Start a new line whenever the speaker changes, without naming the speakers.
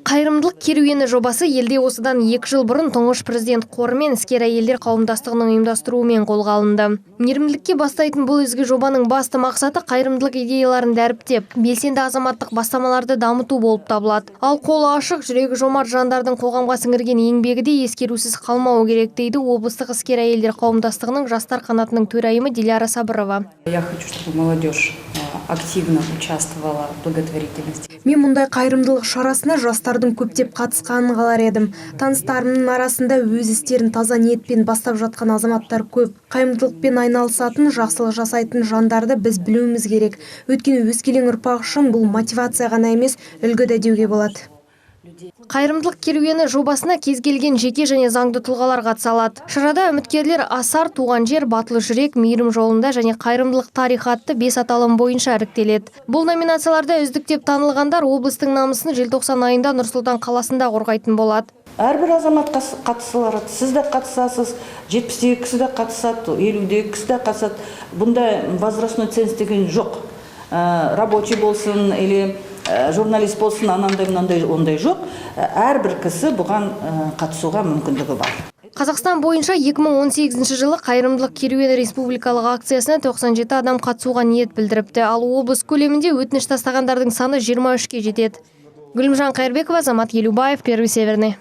Қайырымдылық керуені жобасы елде осыдан 2 жыл бұрын тұңғыш президент қоры мен іскер әйелдер қауымдастығының ұйымдастыруымен қолға алынды. Мейірімділікке бастайтын бұл ізгі жобаның басты мақсаты қайырымдылық идеяларын дәріптеп, белсенді азаматтық бастамаларды дамыту болып табылады. Ал қолы ашық, жүрегі жомарт жандардың қоғамға сіңірген еңбегі де ескерусіз қалмауы керек дейді облыстық іскер әйелдер қауымдастығының жастар қанатының төрайымы Диляра Сабырова.
Я хочу, чтобы молодежь активно участвовала в благотворительности.
Мен мұндай қайырымдылық шарасына жастардың көптеп қатысқанын қалар едім. Таныстарымның арасында өз істерін таза ниетпен бастап жатқан азаматтар көп. Қайырымдылықпен айналысатын, жақсылық жасайтын жандарды біз білуіміз керек. Өйткені өскелең ұрпақ үшін бұл мотивация ғана емес, үлгі де деуге болады.
Қайырымдылық керуені жобасына кез келген жеке және заңды тұлғалар қатыса алады. Шарада үміткерлер асар, туған жер, батыл жүрек, мейірім жолында және қайырымдылық тарихы атты 5 аталым бойынша іріктеледі. Бұл номинацияларда үздік деп танылғандар облыстың намысын желтоқсан айында Нұр-Сұлтан қаласында қорғайтын болады.
Әрбір азамат қатысылар, сіз де қатысасыз, 70-дегі кісі де қатысады, 50-дегі кісі де қатысады. Бұнда возрастной ценз деген жоқ. Рабочий болсын, или журналист болсын, анандай ондай жоқ. Әрбір кісі бұған қатысуға мүмкіндігі бар.
Қазақстан бойынша 2018 жылы қайырымдылық керуені республикалық акциясына 97 адам қатысуға ниет білдіріпті. Ал облыс көлемінде өтініш тастағандардың саны 23-ке жетеді. Гүлімжан Қайырбекова, Азамат Елубаев, Первый Северный.